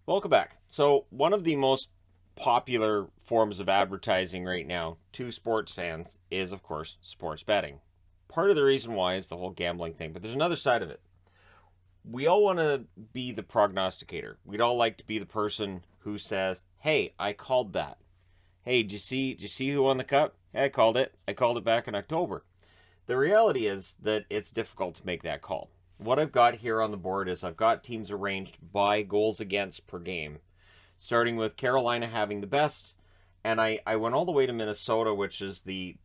Welcome back. So, one of the most popular forms of advertising right now to sports fans is, of course, sports betting. Part of the reason why is the whole gambling thing, but there's another side of it. We all want to be the prognosticator. We'd all like to be the person who says, "Hey, I called that. Hey, did you see who won the cup? Hey, I called it. I called it back in October." The reality is that it's difficult to make that call. What I've got here on the board is I've got teams arranged by goals against per game, starting with Carolina having the best. And I went all the way to Minnesota, which is the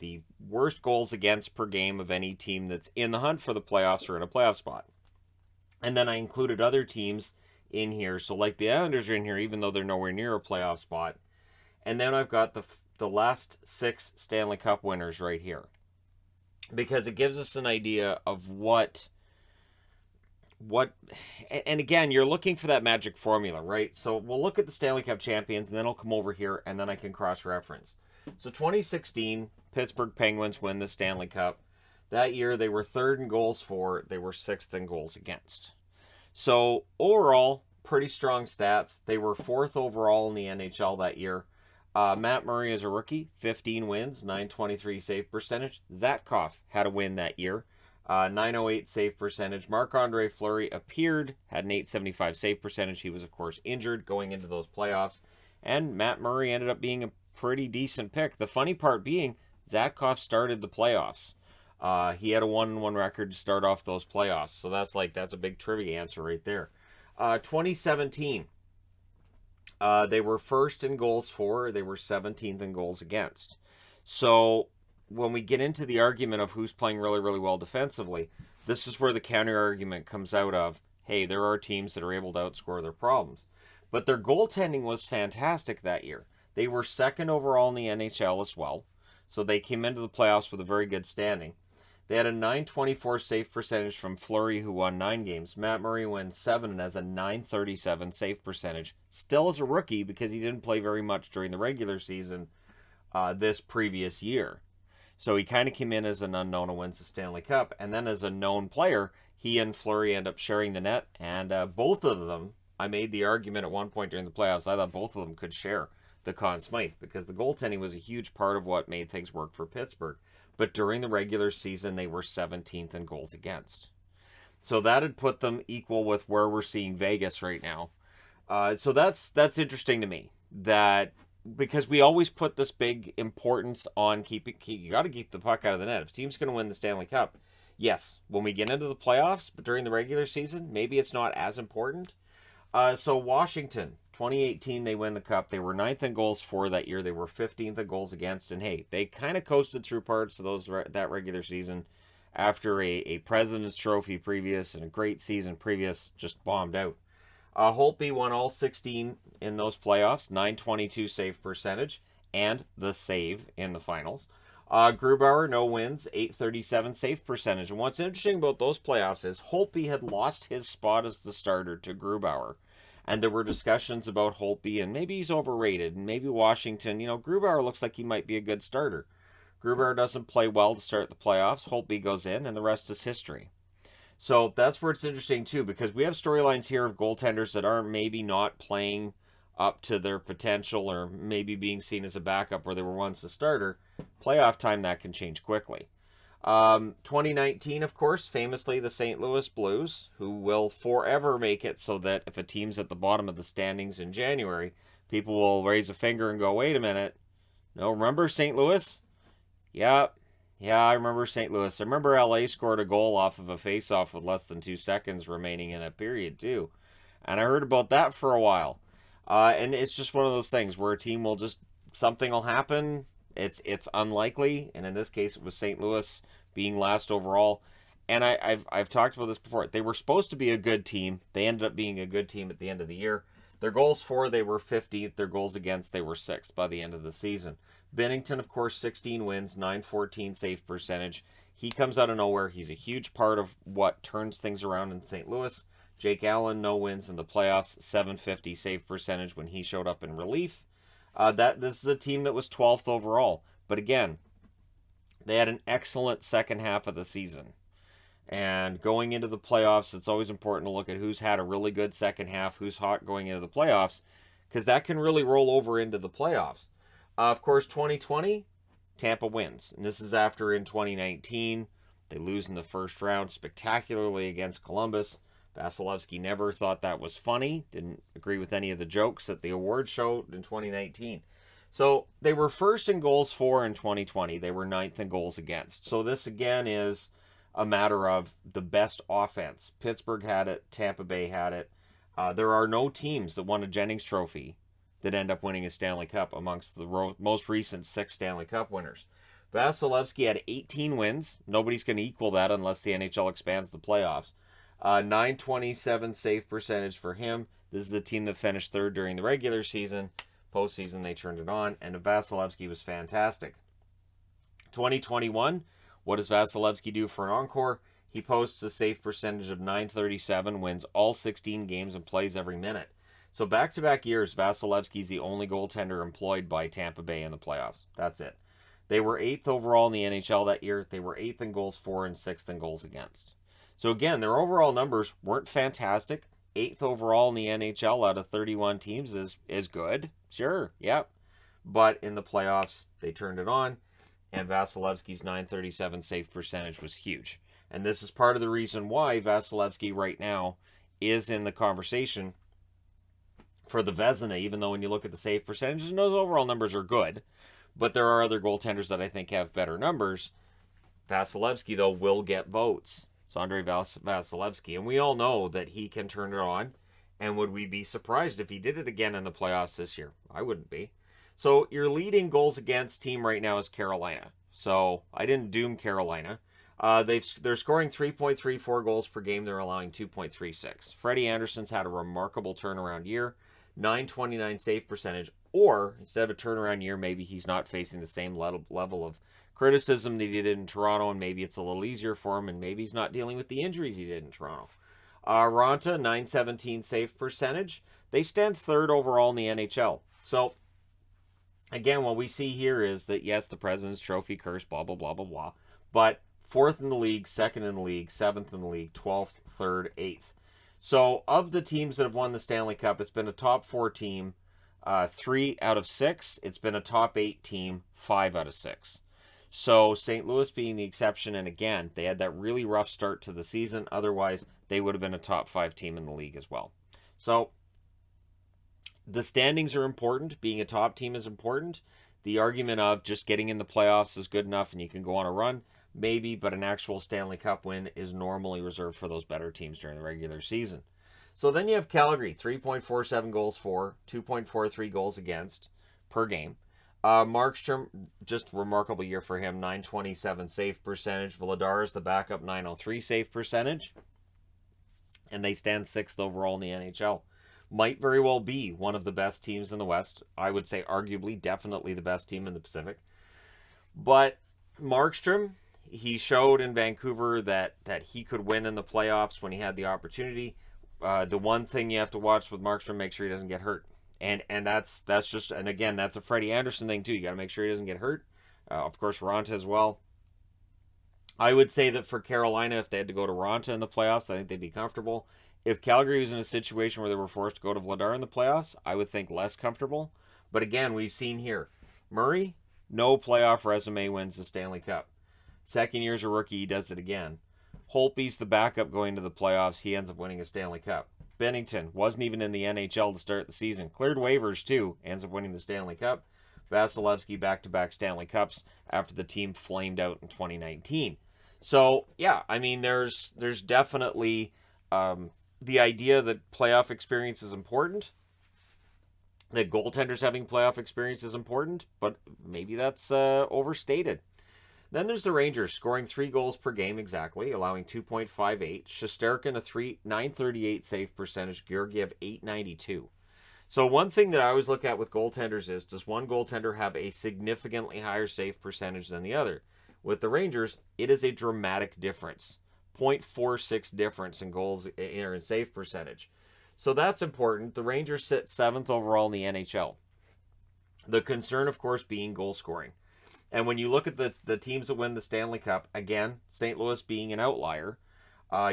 worst goals against per game of any team that's in the hunt for the playoffs or in a playoff spot. And then I included other teams in here. So, like the Islanders are in here, even though they're nowhere near a playoff spot. And then I've got the last six Stanley Cup winners right here because it gives us an idea of what and again, you're looking for that magic formula, right? So we'll look at the Stanley Cup champions and then I'll come over here and then I can cross reference. So 2016 Pittsburgh Penguins win the Stanley Cup. That year they were third in goals for, they were sixth in goals against. So overall, pretty strong stats. They were fourth overall in the NHL that year. Matt Murray is a rookie, 15 wins, 923 save percentage. Zatkov had a win that year, 908 save percentage. Marc-Andre Fleury appeared, had an 875 save percentage. He was, of course, injured going into those playoffs. And Matt Murray ended up being a pretty decent pick. The funny part being, Zatkov started the playoffs. He had a 1-1 record to start off those playoffs. So that's a big trivia answer right there. 2017. They were first in goals for, they were 17th in goals against. So when we get into the argument of who's playing really, really well defensively, this is where the counter argument comes out of, hey, there are teams that are able to outscore their problems. But their goaltending was fantastic that year. They were second overall in the NHL as well. So they came into the playoffs with a very good standing. They had a 924 save percentage from Fleury, who won 9 games. Matt Murray wins 7 and has a 937 save percentage. Still as a rookie because he didn't play very much during the regular season this previous year. So he kind of came in as an unknown and wins the Stanley Cup. And then as a known player, he and Fleury end up sharing the net. And both of them, I made the argument at one point during the playoffs, I thought both of them could share the Conn Smythe because the goaltending was a huge part of what made things work for Pittsburgh. But during the regular season, they were 17th in goals against. So that had put them equal with where we're seeing Vegas right now. So that's interesting to me. That because we always put this big importance on keeping, you got to keep the puck out of the net. If a team's going to win the Stanley Cup, yes, when we get into the playoffs, but during the regular season, maybe it's not as important. So Washington, 2018, they win the Cup. They were 9th in goals for that year. They were 15th in goals against. And hey, they kind of coasted through parts of that regular season after a President's Trophy previous and a great season previous, just bombed out. Holtby won all 16 in those playoffs, 922 save percentage, and the save in the finals. Grubauer, no wins, 837 save percentage. And what's interesting about those playoffs is Holtby had lost his spot as the starter to Grubauer. And there were discussions about Holtby, and maybe he's overrated, and maybe Washington, Grubauer looks like he might be a good starter. Grubauer doesn't play well to start the playoffs. Holtby goes in, and the rest is history. So that's where it's interesting, too, because we have storylines here of goaltenders that are maybe not playing up to their potential or maybe being seen as a backup where they were once a starter. Playoff time, that can change quickly. 2019, of course, famously the St. Louis Blues, who will forever make it so that if a team's at the bottom of the standings in January, people will raise a finger and go, wait a minute. No, remember St. Louis? Yeah, I remember St. Louis. I remember LA scored a goal off of a faceoff with less than 2 seconds remaining in a period, too. And I heard about that for a while. And it's just one of those things where a team will just, something will happen. It's unlikely, and in this case, it was St. Louis being last overall. And I've talked about this before. They were supposed to be a good team. They ended up being a good team at the end of the year. Their goals for, they were 15th. Their goals against, they were 6th by the end of the season. Binnington, of course, 16 wins, 914 save percentage. He comes out of nowhere. He's a huge part of what turns things around in St. Louis. Jake Allen, no wins in the playoffs, 750 save percentage when he showed up in relief. This is a team that was 12th overall. But again, they had an excellent second half of the season. And going into the playoffs, it's always important to look at who's had a really good second half, who's hot going into the playoffs, because that can really roll over into the playoffs. Of course, 2020, Tampa wins. And this is after in 2019, they lose in the first round spectacularly against Columbus. Vasilevsky never thought that was funny, didn't agree with any of the jokes at the awards show in 2019. So they were first in goals for in 2020. They were ninth in goals against. So this again is a matter of the best offense. Pittsburgh had it. Tampa Bay had it. There are no teams that won a Jennings Trophy that end up winning a Stanley Cup amongst the most recent 6 Stanley Cup winners. Vasilevsky had 18 wins. Nobody's going to equal that unless the NHL expands the playoffs. 927 save percentage for him. This is a team that finished third during the regular season. Postseason, they turned it on, and Vasilevsky was fantastic. 2021, what does Vasilevsky do for an encore? He posts a save percentage of 937, wins all 16 games, and plays every minute. So back-to-back years, Vasilevsky's the only goaltender employed by Tampa Bay in the playoffs. That's it. They were 8th overall in the NHL that year. They were 8th in goals for and 6th in goals against. So again, their overall numbers weren't fantastic. 8th overall in the NHL out of 31 teams is good. Sure, yep. But in the playoffs, they turned it on, and Vasilevsky's 937 save percentage was huge. And this is part of the reason why Vasilevsky right now is in the conversation for the Vezina, even though when you look at the save percentages, and those overall numbers are good, but there are other goaltenders that I think have better numbers. Vasilevsky, though, will get votes. It's Andrei Vasilevsky, and we all know that he can turn it on. And would we be surprised if he did it again in the playoffs this year? I wouldn't be. So your leading goals against team right now is Carolina. So I didn't doom Carolina. They're scoring 3.34 goals per game. They're allowing 2.36. Freddie Anderson's had a remarkable turnaround year. 929 save percentage. Or, instead of a turnaround year, maybe he's not facing the same level of criticism that he did in Toronto, and maybe it's a little easier for him, and maybe he's not dealing with the injuries he did in Toronto. Ronta, 917 save percentage. They stand 3rd overall in the NHL. So, again, what we see here is that, yes, the President's Trophy curse, blah, blah, blah, blah, blah. But 4th in the league, 2nd in the league, 7th in the league, 12th, 3rd, 8th. So, of the teams that have won the Stanley Cup, it's been a top 4 team, 3 out of 6. It's been a top 8 team, 5 out of 6. So St. Louis being the exception, and again, they had that really rough start to the season. Otherwise, they would have been a top 5 team in the league as well. So the standings are important. Being a top team is important. The argument of just getting in the playoffs is good enough and you can go on a run, maybe, but an actual Stanley Cup win is normally reserved for those better teams during the regular season. So then you have Calgary, 3.47 goals for, 2.43 goals against per game. Markstrom, just remarkable year for him, 927 save percentage. Vladar is the backup, 903 save percentage. And they stand 6th overall in the NHL. Might very well be one of the best teams in the West. I would say arguably, definitely the best team in the Pacific. But Markstrom, he showed in Vancouver that he could win in the playoffs when he had the opportunity. The one thing you have to watch with Markstrom, make sure he doesn't get hurt. And that's just, and again, that's a Freddie Anderson thing too. You got to make sure he doesn't get hurt. Of course, Ronta as well. I would say that for Carolina, if they had to go to Ronta in the playoffs, I think they'd be comfortable. If Calgary was in a situation where they were forced to go to Vladar in the playoffs, I would think less comfortable. But again, we've seen here, Murray, no playoff resume, wins the Stanley Cup. Second year as a rookie, he does it again. Holtby's the backup going to the playoffs. He ends up winning a Stanley Cup. Bennington wasn't even in the NHL to start the season. Cleared waivers too. Ends up winning the Stanley Cup. Vasilevsky back-to-back Stanley Cups after the team flamed out in 2019. So, yeah, I mean, there's definitely the idea that playoff experience is important. That goaltenders having playoff experience is important, but maybe that's overstated. Then there's the Rangers, scoring 3 goals per game exactly, allowing 2.58. Shesterkin, a 938 save percentage. Georgiev, 892. So one thing that I always look at with goaltenders is, does one goaltender have a significantly higher save percentage than the other? With the Rangers, it is a dramatic difference. 0.46 difference in goals in save percentage. So that's important. The Rangers sit 7th overall in the NHL. The concern, of course, being goal scoring. And when you look at the teams that win the Stanley Cup, again, St. Louis being an outlier,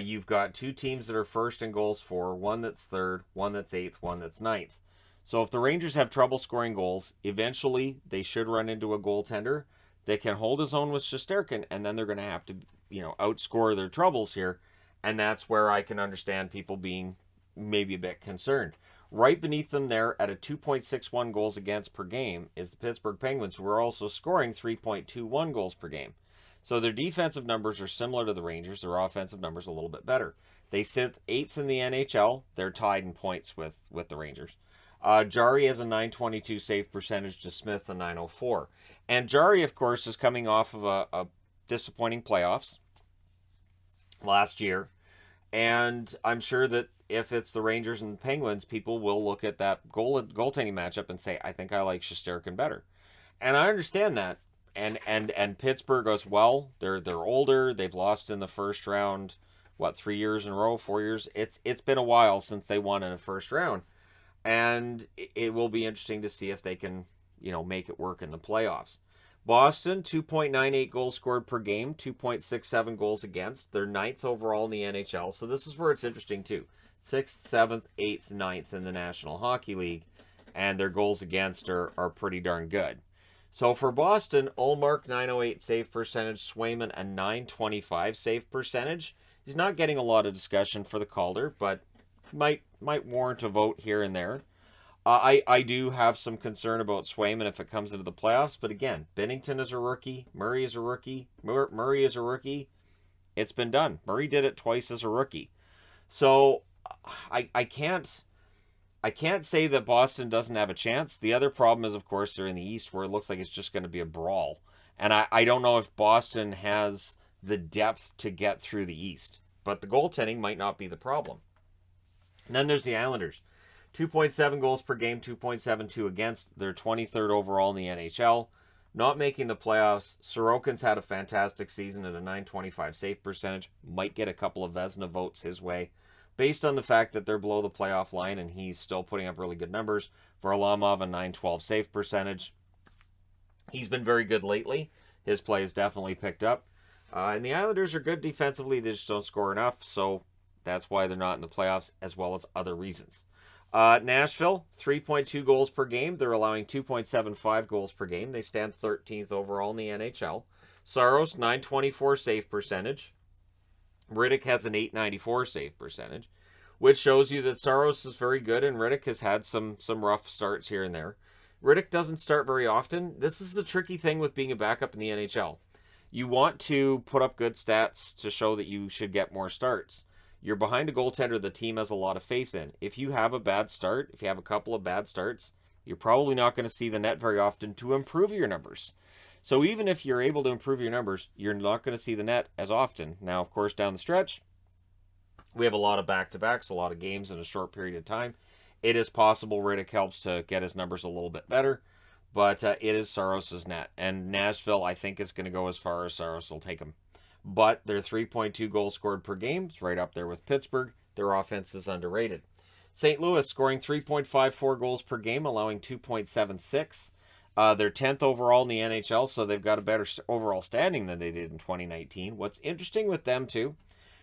You've got two teams that are first in goals for, one that's third, one that's eighth, one that's ninth. So if the Rangers have trouble scoring goals, eventually they should run into a goaltender that can hold his own with Shesterkin, and then they're going to have to, outscore their troubles here. And that's where I can understand people being maybe a bit concerned. Right beneath them there at a 2.61 goals against per game is the Pittsburgh Penguins, who are also scoring 3.21 goals per game. So their defensive numbers are similar to the Rangers. Their offensive numbers a little bit better. They sit 8th in the NHL. They're tied in points with the Rangers. Jari has a 922 save percentage to Smith, a 904. And Jari, of course, is coming off of a disappointing playoffs last year. And I'm sure that if it's the Rangers and the Penguins, people will look at that goaltending matchup and say, I think I like Shesterkin better. And I understand that. And Pittsburgh goes, well, they're older. They've lost in the first round, 3 years in a row, 4 years? It's been a while since they won in the first round. And it will be interesting to see if they can, make it work in the playoffs. Boston, 2.98 goals scored per game, 2.67 goals against. They're 9th overall in the NHL. So this is where it's interesting, too. 6th, 7th, 8th, 9th in the National Hockey League. And their goals against are pretty darn good. So for Boston, Ullmark, 908 save percentage. Swayman, a 925 save percentage. He's not getting a lot of discussion for the Calder, but might warrant a vote here and there. I do have some concern about Swayman if it comes into the playoffs, but again, Binnington is a rookie, Murray is a rookie, Murray is a rookie. It's been done. Murray did it twice as a rookie. So I can't say that Boston doesn't have a chance. The other problem is, of course, they're in the East where it looks like it's just going to be a brawl. And I don't know if Boston has the depth to get through the East. But the goaltending might not be the problem. And then there's the Islanders. 2.7 goals per game, 2.72 against. They're 23rd overall in the NHL. Not making the playoffs. Sorokin's had a fantastic season at a 925 save percentage. Might get a couple of Vezina votes his way, based on the fact that they're below the playoff line and he's still putting up really good numbers. Varlamov, a 912 save percentage. He's been very good lately. His play has definitely picked up. And the Islanders are good defensively. They just don't score enough, so that's why they're not in the playoffs, as well as other reasons. Nashville, 3.2 goals per game. They're allowing 2.75 goals per game. They stand 13th overall in the NHL. Saros, 924 save percentage. Rittich has an 894 save percentage, which shows you that Saros is very good, and Rittich has had some rough starts here and there. Rittich doesn't start very often. This is the tricky thing with being a backup in the NHL. You want to put up good stats to show that you should get more starts. You're behind a goaltender the team has a lot of faith in. If you have a bad start, if you have a couple of bad starts, you're probably not going to see the net very often to improve your numbers. So even if you're able to improve your numbers, you're not going to see the net as often. Now, of course, down the stretch, we have a lot of back-to-backs, a lot of games in a short period of time. It is possible Rittich helps to get his numbers a little bit better, but it is Saros' net. And Nashville, I think, is going to go as far as Saros will take them. But their 3.2 goals scored per game is right up there with Pittsburgh. Their offense is underrated. St. Louis scoring 3.54 goals per game, allowing 2.76. They're 10th overall in the NHL, so they've got a better overall standing than they did in 2019. What's interesting with them, too,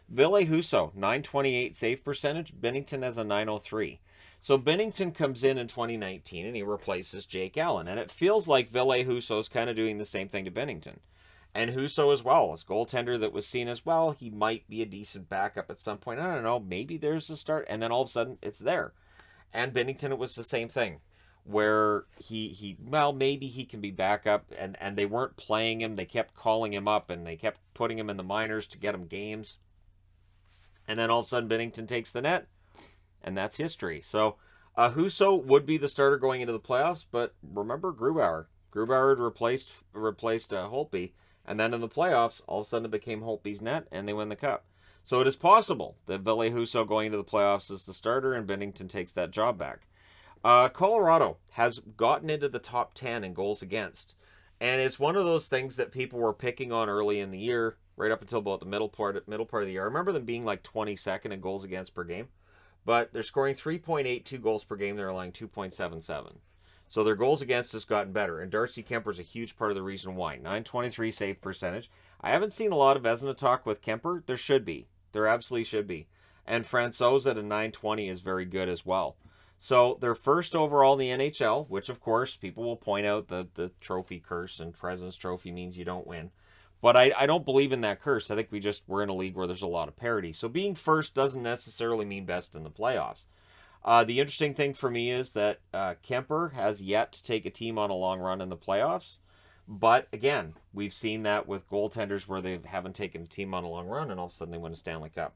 Ville Husso, 928 save percentage. Binnington has a 903. So Binnington comes in 2019, and he replaces Jake Allen. And it feels like Ville Husso is kind of doing the same thing to Binnington. And Husso as well, as goaltender that was seen as, well, he might be a decent backup at some point. I don't know, maybe there's a start, and then all of a sudden it's there. And Binnington, it was the same thing, where maybe he can be backup, and they weren't playing him. They kept calling him up, and they kept putting him in the minors to get him games. And then all of a sudden Binnington takes the net, and that's history. So Husso would be the starter going into the playoffs, but remember Grubauer. Grubauer had replaced Holtby. And then in the playoffs, all of a sudden it became Holtby's net, and they win the cup. So it is possible that Ville Husso going into the playoffs is the starter, and Binnington takes that job back. Colorado has gotten into the top 10 in goals against. And it's one of those things that people were picking on early in the year, right up until about the middle part of the year. I remember them being like 22nd in goals against per game. But they're scoring 3.82 goals per game. They're allowing 2.77. So their goals against has gotten better, and Darcy Kemper's a huge part of the reason why. 923 save percentage. I haven't seen a lot of Vezina talk with Kemper. There should be. There absolutely should be. And Francouz at a 920 is very good as well. So they're first overall in the NHL, which of course people will point out the trophy curse, and President's Trophy means you don't win. But I don't believe in that curse. I think we're in a league where there's a lot of parity. So being first doesn't necessarily mean best in the playoffs. The interesting thing for me is that Kemper has yet to take a team on a long run in the playoffs. But again, we've seen that with goaltenders where they haven't taken a team on a long run and all of a sudden they win a Stanley Cup.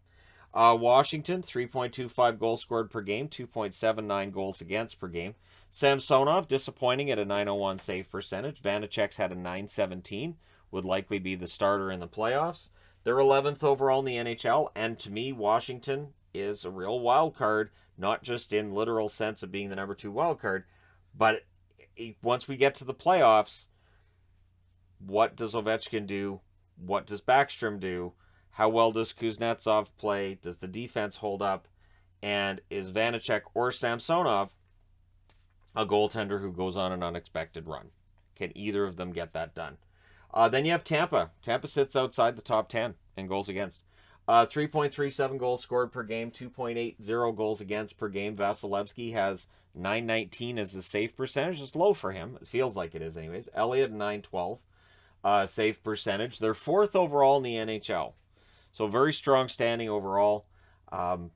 Washington, 3.25 goals scored per game, 2.79 goals against per game. Samsonov, disappointing at a 901 save percentage. Vanacek's had a 917, would likely be the starter in the playoffs. They're 11th overall in the NHL, and to me, Washington is a real wild card, not just in literal sense of being the number 2 wild card, but once we get to the playoffs, what does Ovechkin do? What does Backstrom do? How well does Kuznetsov play? Does the defense hold up? And is Vanacek or Samsonov a goaltender who goes on an unexpected run? Can either of them get that done? Then you have Tampa. Tampa sits outside the top 10 in goals against. 3.37 goals scored per game, 2.80 goals against per game. Vasilevsky has 919 as his save percentage. It's low for him. It feels like it is anyways. Elliott, 912 save percentage. They're 4th overall in the NHL. So very strong standing overall. I'm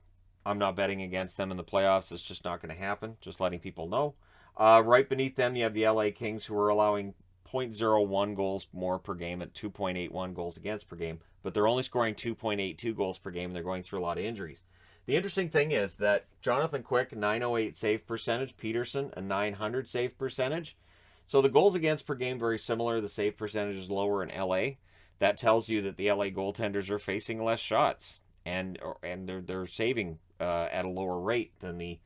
not betting against them in the playoffs. It's just not going to happen. Just letting people know. Right beneath them, you have the LA Kings, who are allowing 0.01 goals more per game at 2.81 goals against per game. But they're only scoring 2.82 goals per game, and they're going through a lot of injuries. The interesting thing is that Jonathan Quick, 908 save percentage. Peterson, a 900 save percentage. So the goals against per game, very similar. The save percentage is lower in LA. That tells you that the LA goaltenders are facing less shots, and they're saving at a lower rate than the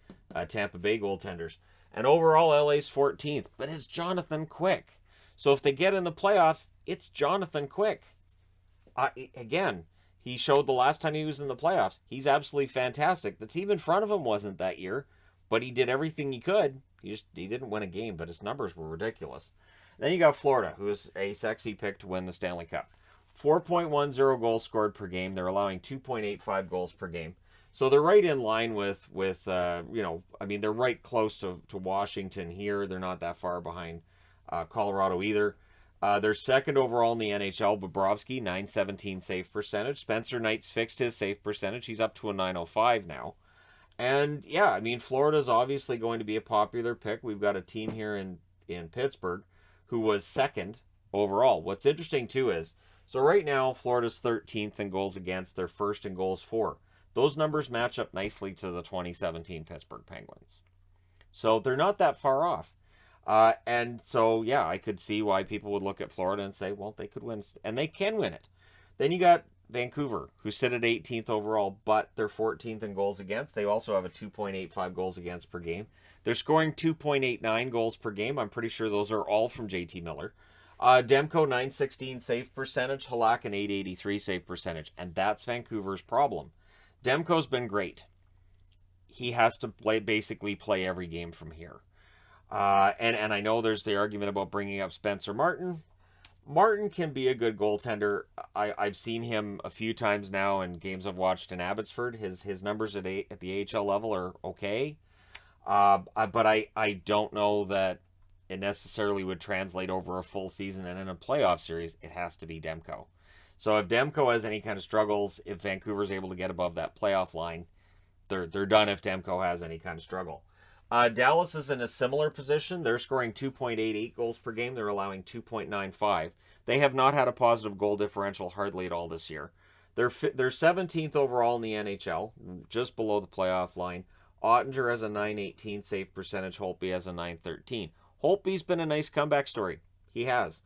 Tampa Bay goaltenders. And overall, LA's 14th, but it's Jonathan Quick. So if they get in the playoffs, it's Jonathan Quick. Again, he showed the last time he was in the playoffs. He's absolutely fantastic. The team in front of him wasn't that year, but he did everything he could. He didn't win a game, but his numbers were ridiculous. Then you got Florida, who is a sexy pick to win the Stanley Cup. 4.10 goals scored per game. They're allowing 2.85 goals per game. So they're right in line with they're right close to Washington here. They're not that far behind Colorado either. They're 2nd overall in the NHL. Bobrovsky, 917 save percentage. Spencer Knight's fixed his save percentage. He's up to a 905 now. And yeah, I mean, Florida's obviously going to be a popular pick. We've got a team here in Pittsburgh who was 2nd overall. What's interesting too is, so right now, Florida's 13th in goals against. They're 1st in goals for. Those numbers match up nicely to the 2017 Pittsburgh Penguins. So they're not that far off. And so, yeah, I could see why people would look at Florida and say, well, they could win, and they can win it. Then you got Vancouver, who sit at 18th overall, but they're 14th in goals against. They also have a 2.85 goals against per game. They're scoring 2.89 goals per game. I'm pretty sure those are all from JT Miller. Demko, 916 save percentage. Halak, an 883 save percentage. And that's Vancouver's problem. Demko's been great. He has to basically play every game from here. And I know there's the argument about bringing up Spencer Martin. Martin can be a good goaltender. I've seen him a few times now in games I've watched in Abbotsford. His numbers at the AHL level are okay. But I don't know that it necessarily would translate over a full season, and in a playoff series, it has to be Demko. So if Demko has any kind of struggles, if Vancouver's able to get above that playoff line, they're done if Demko has any kind of struggle. Dallas is in a similar position. They're scoring 2.88 goals per game. They're allowing 2.95. They have not had a positive goal differential hardly at all this year. They're 17th overall in the NHL, just below the playoff line. Ottinger has a 918 save percentage. Holtby has a 913. Holtby's been a nice comeback story. He has.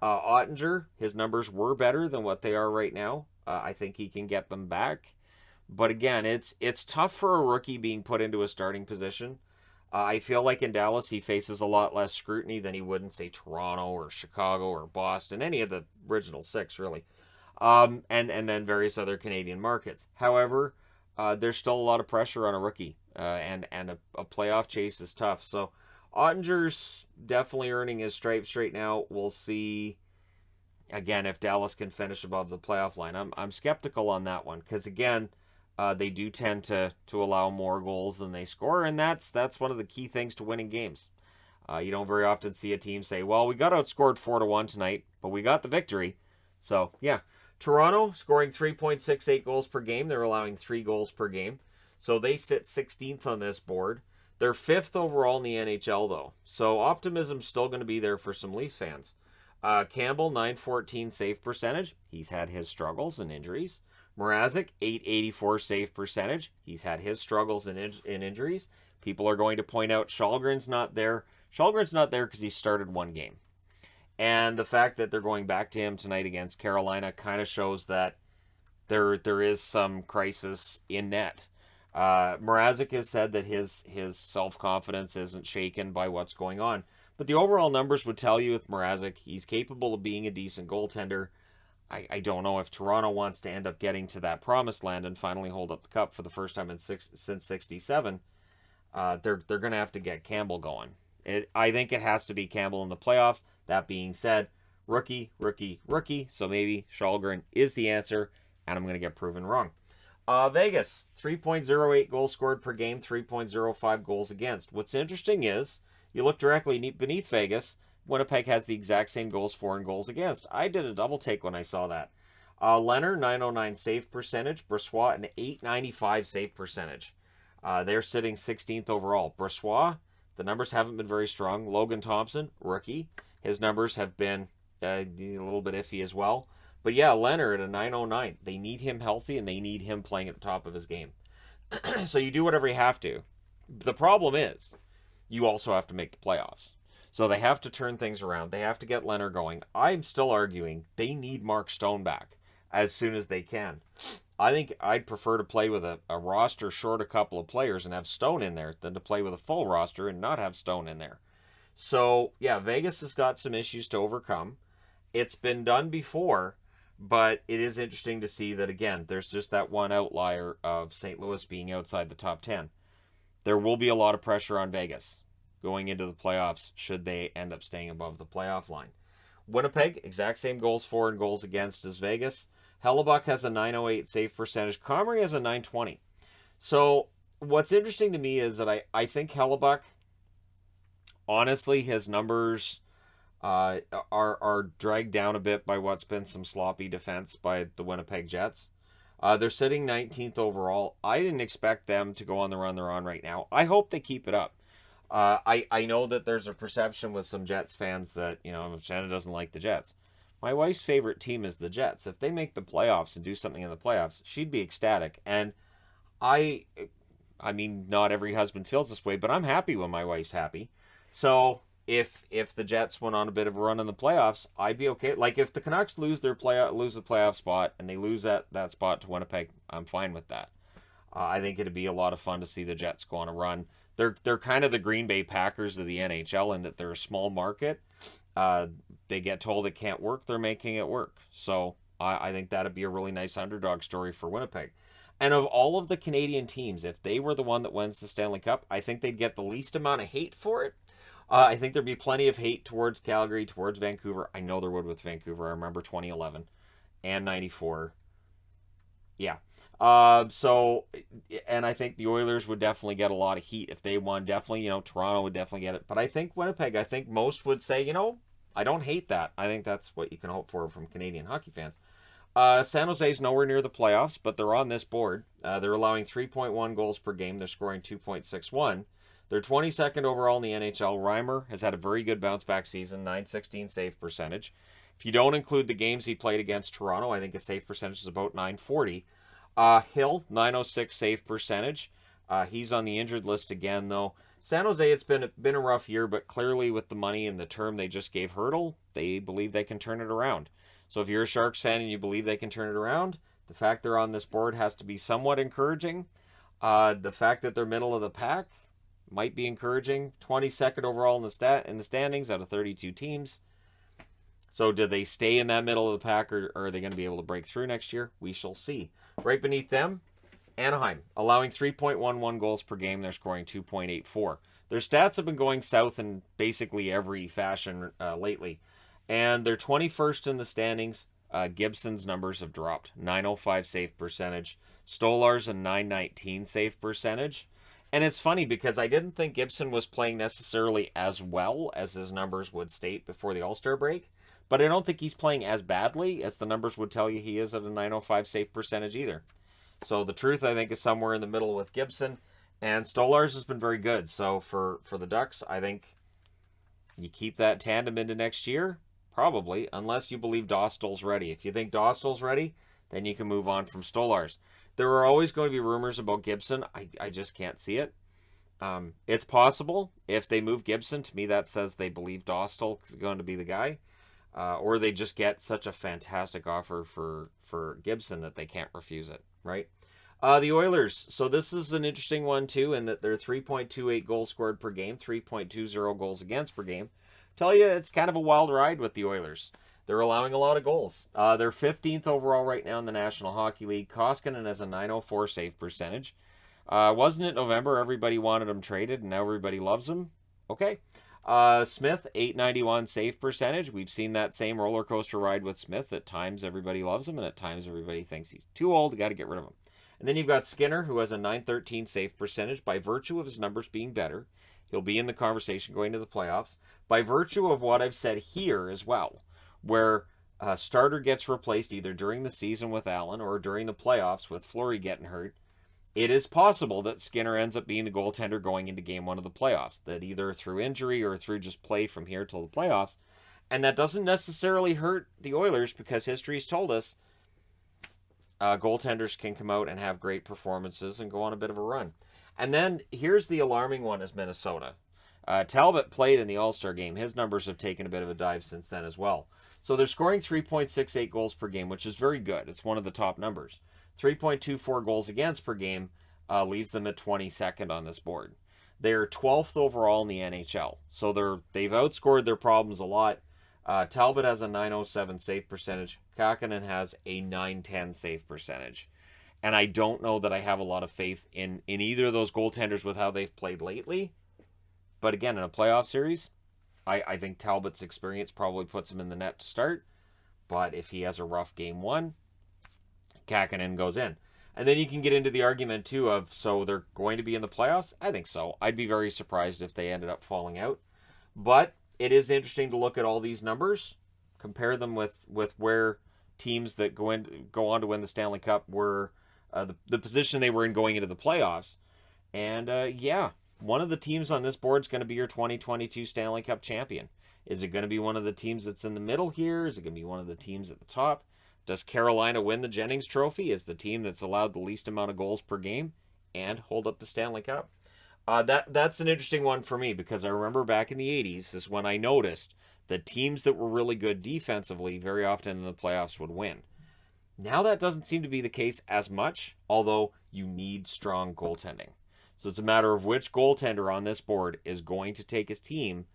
Ottinger, his numbers were better than what they are right now. I think he can get them back. But again, it's tough for a rookie being put into a starting position. I feel like in Dallas he faces a lot less scrutiny than he would in, say, Toronto or Chicago or Boston, any of the original 6, really. And then various other Canadian markets. However, there's still a lot of pressure on a rookie, and a playoff chase is tough. So Ottinger's definitely earning his stripes right now. We'll see again, if Dallas can finish above the playoff line. I'm skeptical on that one because, again, they do tend to allow more goals than they score, and that's one of the key things to winning games. You don't very often see a team say, well, we got outscored 4-1 tonight, but we got the victory. So, yeah. Toronto scoring 3.68 goals per game. They're allowing 3 goals per game. So they sit 16th on this board. They're 5th overall in the NHL, though. So optimism's still going to be there for some Leafs fans. Campbell, 914 save percentage. He's had his struggles and injuries. Mrazek, 884 save percentage. He's had his struggles and injuries. People are going to point out Shalgren's not there. Shalgren's not there because he started one game. And the fact that they're going back to him tonight against Carolina kind of shows that there is some crisis in net. Mrazek has said that his self-confidence isn't shaken by what's going on. But the overall numbers would tell you with Mrazek, he's capable of being a decent goaltender. I don't know if Toronto wants to end up getting to that promised land and finally hold up the cup for the first time since 67. They're going to have to get Campbell going. I think it has to be Campbell in the playoffs. That being said, rookie. So maybe Shalgren is the answer, and I'm going to get proven wrong. Vegas, 3.08 goals scored per game, 3.05 goals against. What's interesting is, you look directly beneath Vegas, Winnipeg has the exact same goals for and goals against. I did a double take when I saw that. Leonard, 909 save percentage. Brossoit, an 895 save percentage. They're sitting 16th overall. Brossoit, the numbers haven't been very strong. Logan Thompson, rookie. His numbers have been a little bit iffy as well. But yeah, Leonard at a 909. They need him healthy, and they need him playing at the top of his game. So you do whatever you have to. The problem is, you also have to make the playoffs. So they have to turn things around. They have to get Leonard going. I'm still arguing they need Mark Stone back as soon as they can. I think I'd prefer to play with a roster short a couple of players and have Stone in there than to play with a full roster and not have Stone in there. So, yeah, Vegas has got some issues to overcome. It's been done before, but it is interesting to see that, again, there's just that one outlier of St. Louis being outside the top 10. There will be a lot of pressure on Vegas going into the playoffs should they end up staying above the playoff line. Winnipeg, exact same goals for and goals against as Vegas. Hellebuck has a 908 save percentage. Comrie has a 920. So what's interesting to me is that I think Hellebuck, honestly, his numbers are dragged down a bit by what's been some sloppy defense by the Winnipeg Jets. They're sitting 19th overall. I didn't expect them to go on the run they're on right now. I hope they keep it up. I know that there's a perception with some Jets fans that, Shannon doesn't like the Jets. My wife's favorite team is the Jets. If they make the playoffs and do something in the playoffs, she'd be ecstatic. And I mean, not every husband feels this way, but I'm happy when my wife's happy. So if the Jets went on a bit of a run in the playoffs, I'd be okay. Like if the Canucks lose the playoff spot and they lose that spot to Winnipeg, I'm fine with that. I think it'd be a lot of fun to see the Jets go on a run. They're kind of the Green Bay Packers of the NHL in that they're a small market. They get told it can't work, they're making it work. So I think that'd be a really nice underdog story for Winnipeg. And of all of the Canadian teams, if they were the one that wins the Stanley Cup, I think they'd get the least amount of hate for it. I think there'd be plenty of hate towards Calgary, towards Vancouver. I know there would with Vancouver. I remember 2011 and 94. Yeah. And I think the Oilers would definitely get a lot of heat if they won. Definitely, Toronto would definitely get it. But I think Winnipeg, I think most would say, I don't hate that. I think that's what you can hope for from Canadian hockey fans. San Jose's nowhere near the playoffs, but they're on this board. They're allowing 3.1 goals per game. They're scoring 2.61. They're 22nd overall in the NHL. Reimer has had a very good bounce-back season, 916 save percentage. If you don't include the games he played against Toronto, I think his save percentage is about 940. Hill, 906 save percentage. He's on the injured list again, though. San Jose, it's been a rough year, but clearly with the money and the term they just gave Hertl, they believe they can turn it around. So if you're a Sharks fan and you believe they can turn it around, the fact they're on this board has to be somewhat encouraging. The fact that they're middle of the pack might be encouraging. 22nd overall in the standings out of 32 teams. So do they stay in that middle of the pack, or are they going to be able to break through next year? We shall see. Right beneath them, Anaheim, allowing 3.11 goals per game. They're scoring 2.84. Their stats have been going south in basically every fashion lately. And they're 21st in the standings. Gibson's numbers have dropped. 905 save percentage. Stolar's a 919 save percentage. And it's funny because I didn't think Gibson was playing necessarily as well as his numbers would state before the All-Star break. But I don't think he's playing as badly as the numbers would tell you he is at a 905 save percentage either. So the truth, I think, is somewhere in the middle with Gibson. And Stolar's has been very good. So for the Ducks, I think you keep that tandem into next year. Probably, unless you believe Dostal's ready. If you think Dostal's ready, then you can move on from Stolarz. There are always going to be rumors about Gibson. I just can't see it. It's possible. If they move Gibson, to me that says they believe Dostal is going to be the guy. Or they just get such a fantastic offer for Gibson that they can't refuse it, right? The Oilers. So this is an interesting one too, in that they're 3.28 goals scored per game, 3.20 goals against per game. Tell you, it's kind of a wild ride with the Oilers. They're allowing a lot of goals. They're 15th overall right now in the National Hockey League. Koskinen has a 904 save percentage. Wasn't it November? Everybody wanted him traded, and now everybody loves him. Okay. Smith, 891 save percentage. We've seen that same roller coaster ride with Smith. At times, everybody loves him, and at times, everybody thinks he's too old. Got to get rid of him. And then you've got Skinner, who has a 913 save percentage by virtue of his numbers being better. He'll be in the conversation going to the playoffs. By virtue of what I've said here as well, where a starter gets replaced either during the season with Allen or during the playoffs with Fleury getting hurt, it is possible that Skinner ends up being the goaltender going into game one of the playoffs, that either through injury or through just play from here till the playoffs. And that doesn't necessarily hurt the Oilers because history's told us goaltenders can come out and have great performances and go on a bit of a run. And then here's the alarming one is Minnesota. Talbot played in the All-Star game. His numbers have taken a bit of a dive since then as well. So they're scoring 3.68 goals per game, which is very good. It's one of the top numbers. 3.24 goals against per game leaves them at 22nd on this board. They're 12th overall in the NHL. So they've outscored their problems a lot. Talbot has a 907 save percentage. Kakkonen has a 910 save percentage. And I don't know that I have a lot of faith in either of those goaltenders with how they've played lately. But again, in a playoff series, I think Talbot's experience probably puts him in the net to start. But if he has a rough game one, Kakkonen goes in. And then you can get into the argument, too, of, so they're going to be in the playoffs? I think so. I'd be very surprised if they ended up falling out. But it is interesting to look at all these numbers, compare them with where teams that go on to win the Stanley Cup were, the position they were in going into the playoffs. And, yeah, one of the teams on this board is going to be your 2022 Stanley Cup champion. Is it going to be one of the teams that's in the middle here? Is it going to be one of the teams at the top? Does Carolina win the Jennings Trophy as the team that's allowed the least amount of goals per game and hold up the Stanley Cup? That's an interesting one for me because I remember back in the 80s is when I noticed that teams that were really good defensively very often in the playoffs would win. Now that doesn't seem to be the case as much, although you need strong goaltending. So it's a matter of which goaltender on this board is going to take his team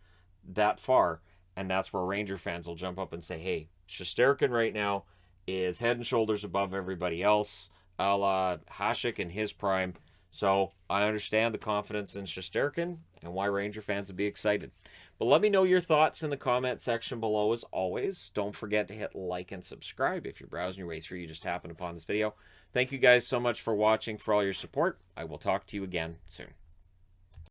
that far, and that's where Ranger fans will jump up and say, hey, Shesterkin right now is head and shoulders above everybody else, a la Hasek in his prime. So I understand the confidence in Shesterkin and why Ranger fans would be excited. But let me know your thoughts in the comment section below as always. Don't forget to hit like and subscribe if you're browsing your way through. You just happened upon this video. Thank you guys so much for watching, for all your support. I will talk to you again soon.